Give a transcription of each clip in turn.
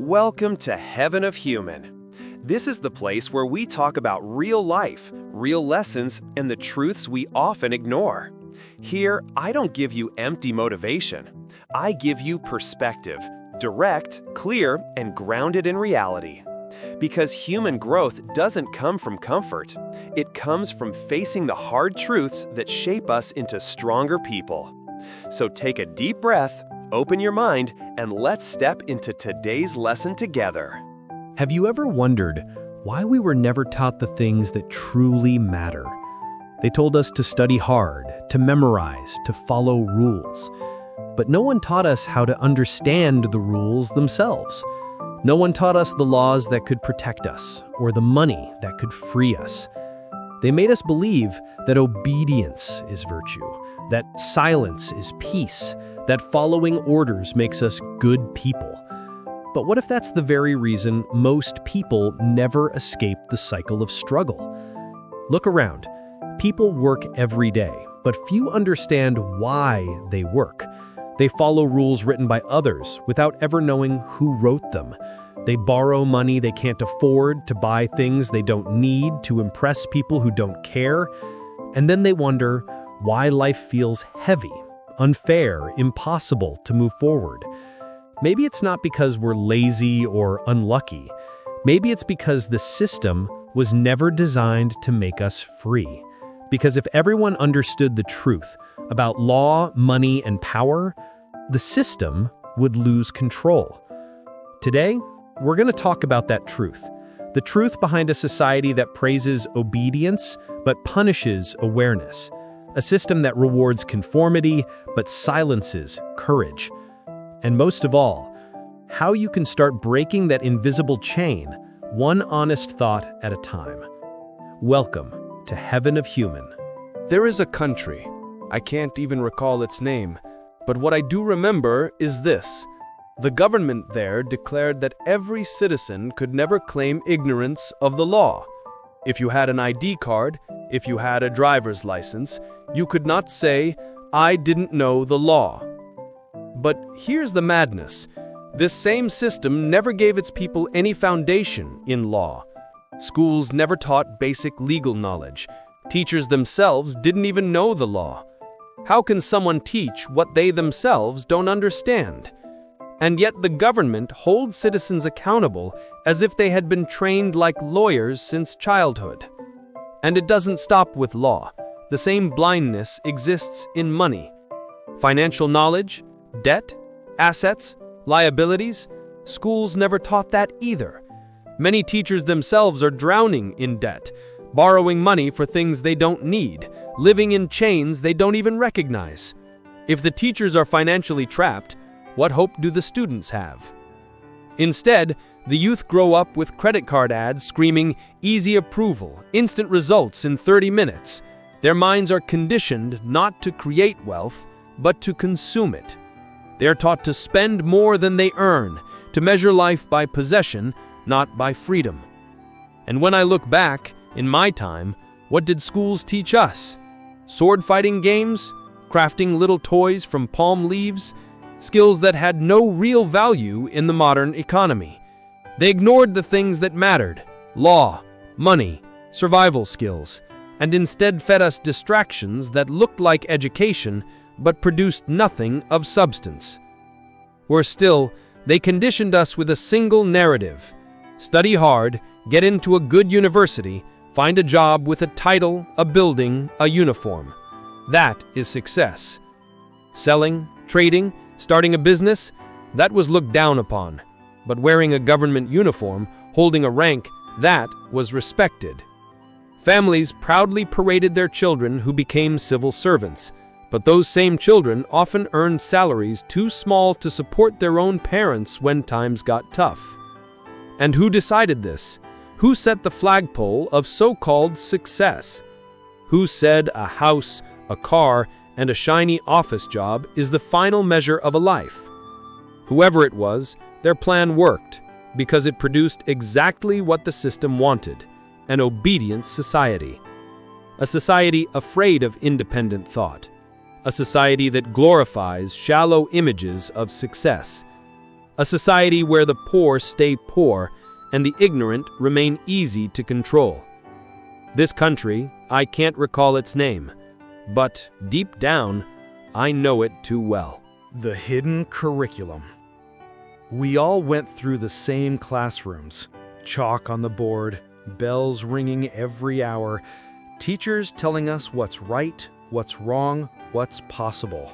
Welcome to Heaven of Human. This is the place where we talk about real life, real lessons, and the truths we often ignore. Here, I don't give you empty motivation. I give you perspective, direct, clear, and grounded in reality. Because human growth doesn't come from comfort. It comes from facing the hard truths that shape us into stronger people. So take a deep breath, open your mind, and let's step into today's lesson together. Have you ever wondered why we were never taught the things that truly matter? They told us to study hard, to memorize, to follow rules. But no one taught us how to understand the rules themselves. No one taught us the laws that could protect us, or the money that could free us. They made us believe that obedience is virtue, that silence is peace, that following orders makes us good people. But what if that's the very reason most people never escape the cycle of struggle? Look around. People work every day, but few understand why they work. They follow rules written by others without ever knowing who wrote them. They borrow money they can't afford to buy things they don't need to impress people who don't care. And then they wonder why life feels heavy, unfair, impossible to move forward. Maybe it's not because we're lazy or unlucky. Maybe it's because the system was never designed to make us free. Because if everyone understood the truth about law, money, and power, the system would lose control. Today, we're going to talk about that truth. The truth behind a society that praises obedience but punishes awareness. A system that rewards conformity but silences courage. And most of all, how you can start breaking that invisible chain, one honest thought at a time. Welcome to Heaven of Human. There is a country. I can't even recall its name, but what I do remember is this. The government there declared that every citizen could never claim ignorance of the law. If you had an ID card, if you had a driver's license, you could not say, "I didn't know the law." But here's the madness. This same system never gave its people any foundation in law. Schools never taught basic legal knowledge. Teachers themselves didn't even know the law. How can someone teach what they themselves don't understand? And yet the government holds citizens accountable as if they had been trained like lawyers since childhood. And it doesn't stop with law. The same blindness exists in money. Financial knowledge, debt, assets, liabilities, schools never taught that either. Many teachers themselves are drowning in debt, borrowing money for things they don't need, living in chains they don't even recognize. If the teachers are financially trapped, what hope do the students have? Instead, the youth grow up with credit card ads screaming easy approval, instant results in 30 minutes. Their minds are conditioned not to create wealth, but to consume it. They are taught to spend more than they earn, to measure life by possession, not by freedom. And when I look back, in my time, what did schools teach us? Sword fighting games? Crafting little toys from palm leaves? Skills that had no real value in the modern economy. They ignored the things that mattered: law, money, survival skills, and instead fed us distractions that looked like education but produced nothing of substance. Worse still, they conditioned us with a single narrative: study hard, get into a good university, find a job with a title, a building, a uniform. That is success. Selling, trading, starting a business, that was looked down upon. But wearing a government uniform, holding a rank, that was respected. Families proudly paraded their children who became civil servants, but those same children often earned salaries too small to support their own parents when times got tough. And who decided this? Who set the flagpole of so-called success? Who said a house, a car, and a shiny office job is the final measure of a life? Whoever it was, their plan worked because it produced exactly what the system wanted: an obedient society. A society afraid of independent thought. A society that glorifies shallow images of success. a society where the poor stay poor and the ignorant remain easy to control. This country, I can't recall its name, but deep down, I know it too well. The hidden curriculum. We all went through the same classrooms. Chalk on the board, bells ringing every hour, teachers telling us what's right, what's wrong, what's possible.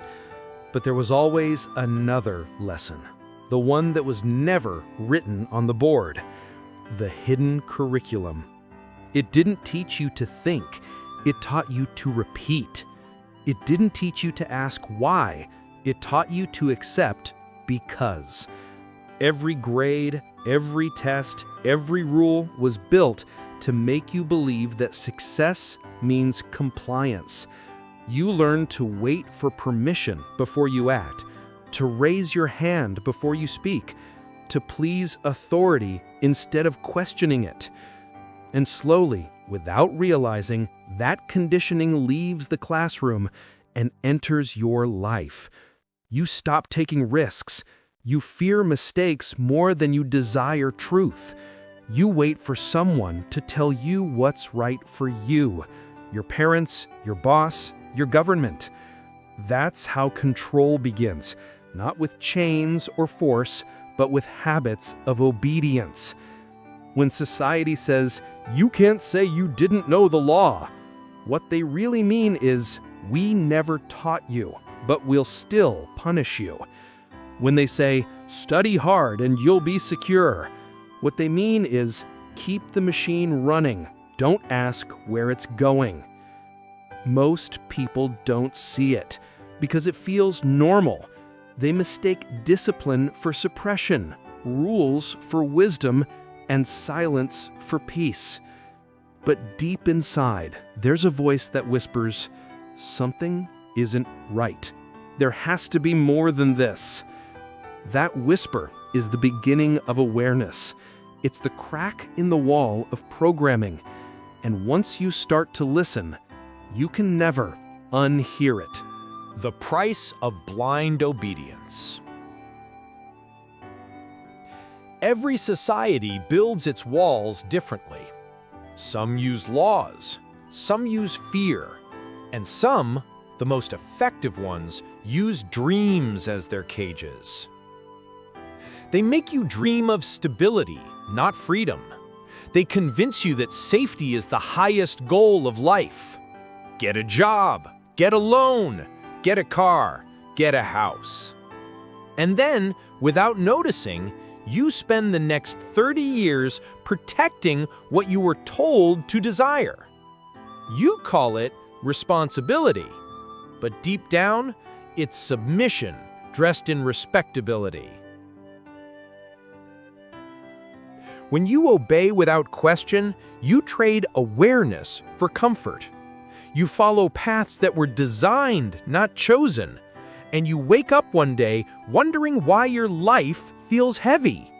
But there was always another lesson, the one that was never written on the board. The hidden curriculum. It didn't teach you to think, it taught you to repeat. It didn't teach you to ask why, it taught you to accept because. Every grade, every test, every rule was built to make you believe that success means compliance. You learn to wait for permission before you act, to raise your hand before you speak, to please authority instead of questioning it. And slowly, without realizing, that conditioning leaves the classroom and enters your life. You stop taking risks. You fear mistakes more than you desire truth. You wait for someone to tell you what's right for you. Your parents, your boss, your government. That's how control begins, not with chains or force, but with habits of obedience. When society says, "You can't say you didn't know the law," what they really mean is, "We never taught you, but we'll still punish you." When they say, "Study hard and you'll be secure," what they mean is, keep the machine running, don't ask where it's going. Most people don't see it because it feels normal. They mistake discipline for suppression, rules for wisdom, and silence for peace. But deep inside, there's a voice that whispers, something isn't right. There has to be more than this. That whisper is the beginning of awareness. It's the crack in the wall of programming. And once you start to listen, you can never unhear it. The price of blind obedience. Every society builds its walls differently. Some use laws, some use fear, and some, the most effective ones, use dreams as their cages. They make you dream of stability, not freedom. They convince you that safety is the highest goal of life. Get a job, get a loan, get a car, get a house. And then, without noticing, you spend the next 30 years protecting what you were told to desire. You call it responsibility, but deep down, it's submission dressed in respectability. When you obey without question, you trade awareness for comfort. You follow paths that were designed, not chosen, and you wake up one day wondering why your life feels heavy,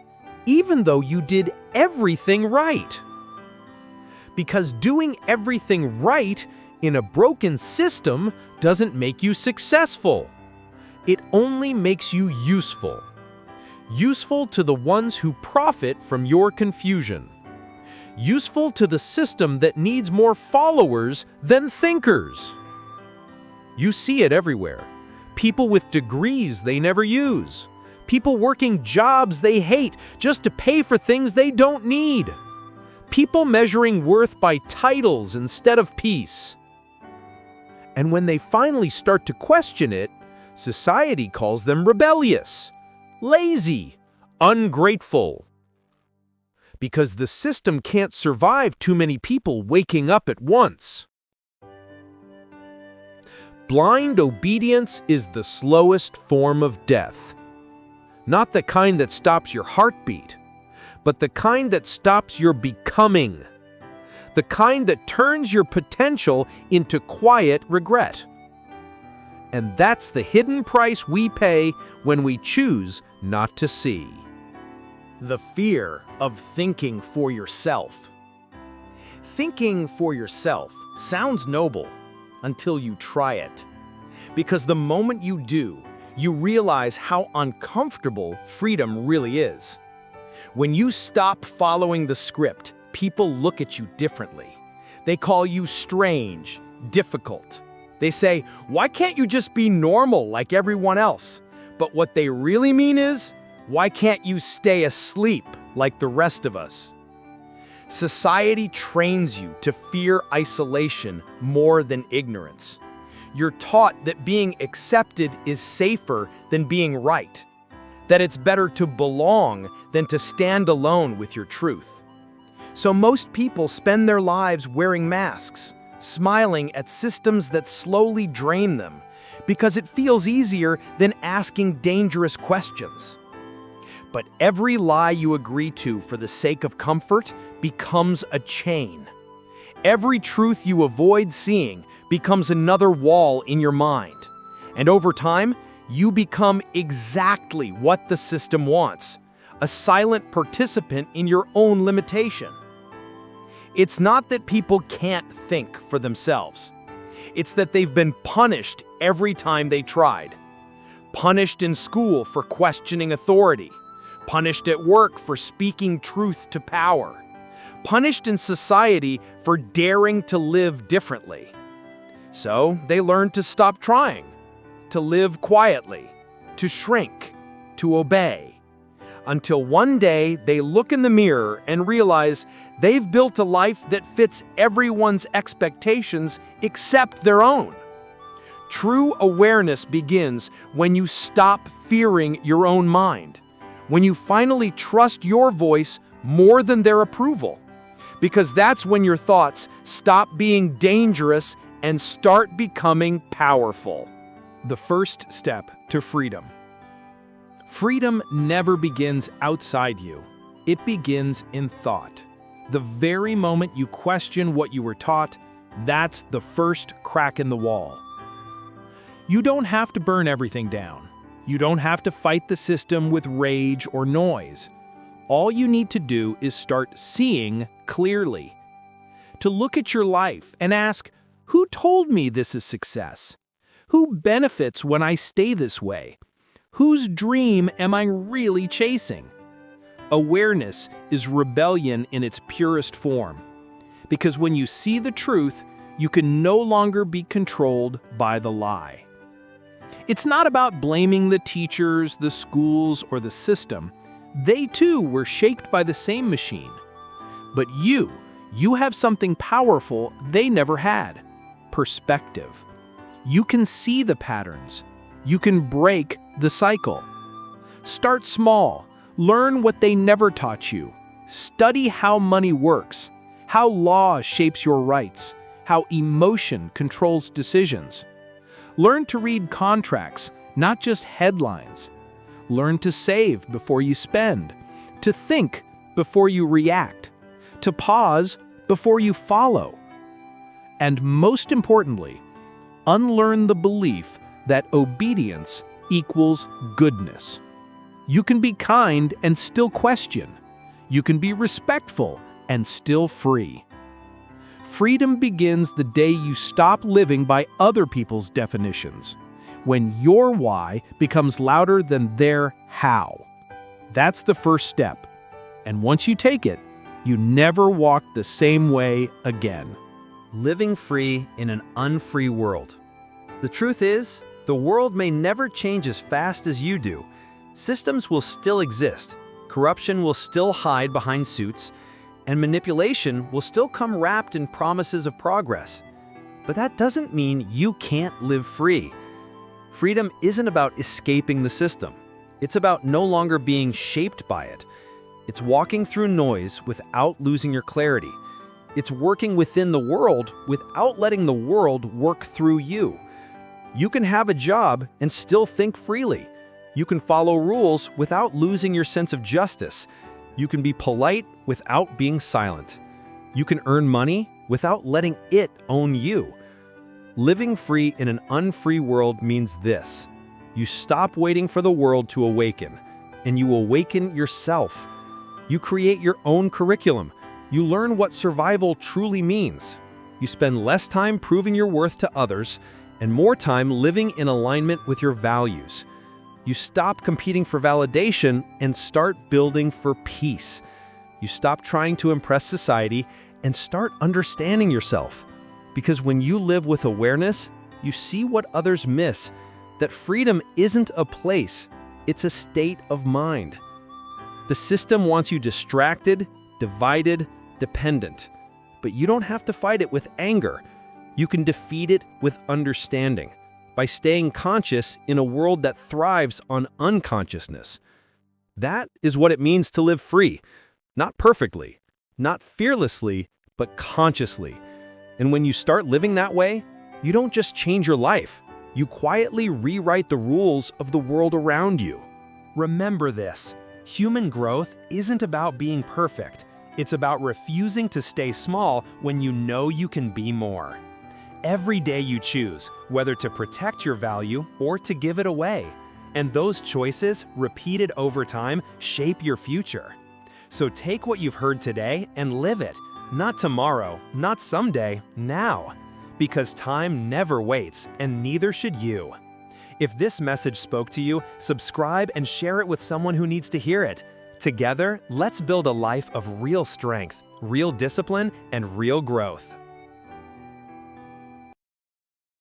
even though you did everything right. Because doing everything right in a broken system doesn't make you successful. It only makes you useful. Useful to the ones who profit from your confusion. Useful to the system that needs more followers than thinkers. You see it everywhere. People with degrees they never use. People working jobs they hate just to pay for things they don't need. People measuring worth by titles instead of peace. And when they finally start to question it, society calls them rebellious, lazy, ungrateful. Because the system can't survive too many people waking up at once. Blind obedience is the slowest form of death. Not the kind that stops your heartbeat, but the kind that stops your becoming. The kind that turns your potential into quiet regret. And that's the hidden price we pay when we choose not to see. The fear of thinking for yourself. Thinking for yourself sounds noble until you try it. Because the moment you do, you realize how uncomfortable freedom really is. When you stop following the script, people look at you differently. They call you strange, difficult. They say, "Why can't you just be normal like everyone else?" But what they really mean is, "Why can't you stay asleep like the rest of us?" Society trains you to fear isolation more than ignorance. You're taught that being accepted is safer than being right, that it's better to belong than to stand alone with your truth. So most people spend their lives wearing masks, smiling at systems that slowly drain them, because it feels easier than asking dangerous questions. But every lie you agree to for the sake of comfort becomes a chain. Every truth you avoid seeing becomes another wall in your mind. And over time, you become exactly what the system wants, a silent participant in your own limitation. It's not that people can't think for themselves. It's that they've been punished every time they tried. Punished in school for questioning authority. Punished at work for speaking truth to power. Punished in society for daring to live differently. So they learned to stop trying, to live quietly, to shrink, to obey. Until one day they look in the mirror and realize they've built a life that fits everyone's expectations except their own. True awareness begins when you stop fearing your own mind, when you finally trust your voice more than their approval, because that's when your thoughts stop being dangerous and start becoming powerful. The first step to freedom. Freedom never begins outside you. It begins in thought. The very moment you question what you were taught, that's the first crack in the wall. You don't have to burn everything down. You don't have to fight the system with rage or noise. All you need to do is start seeing clearly. To look at your life and ask, who told me this is success? Who benefits when I stay this way? Whose dream am I really chasing? Awareness is rebellion in its purest form. Because when you see the truth, you can no longer be controlled by the lie. It's not about blaming the teachers, the schools, or the system. They too were shaped by the same machine. But you have something powerful they never had: perspective. You can see the patterns. You can break the cycle. Start small. Learn what they never taught you. Study how money works, how law shapes your rights, how emotion controls decisions. Learn to read contracts, not just headlines. Learn to save before you spend, to think before you react, to pause before you follow. And most importantly, unlearn the belief that obedience equals goodness. You can be kind and still question. You can be respectful and still free. Freedom begins the day you stop living by other people's definitions, when your why becomes louder than their how. That's the first step. And once you take it, you never walk the same way again. Living free in an unfree world. The truth is, the world may never change as fast as you do. Systems will still exist, corruption will still hide behind suits, and manipulation will still come wrapped in promises of progress. But that doesn't mean you can't live free. Freedom isn't about escaping the system. It's about no longer being shaped by it. It's walking through noise without losing your clarity. It's working within the world without letting the world work through you. You can have a job and still think freely. You can follow rules without losing your sense of justice. You can be polite without being silent. You can earn money without letting it own you. Living free in an unfree world means this: you stop waiting for the world to awaken, and you awaken yourself. You create your own curriculum. You learn what survival truly means. You spend less time proving your worth to others and more time living in alignment with your values. You stop competing for validation and start building for peace. You stop trying to impress society and start understanding yourself. Because when you live with awareness, you see what others miss, that freedom isn't a place, it's a state of mind. The system wants you distracted, divided, dependent. But you don't have to fight it with anger. You can defeat it with understanding, by staying conscious in a world that thrives on unconsciousness. That is what it means to live free. Not perfectly, not fearlessly, but consciously. And when you start living that way, you don't just change your life. You quietly rewrite the rules of the world around you. Remember this: human growth isn't about being perfect. It's about refusing to stay small when you know you can be more. Every day you choose whether to protect your value or to give it away. And those choices, repeated over time, shape your future. So take what you've heard today and live it. Not tomorrow, not someday, now. Because time never waits, and neither should you. If this message spoke to you, subscribe and share it with someone who needs to hear it. Together, let's build a life of real strength, real discipline, and real growth.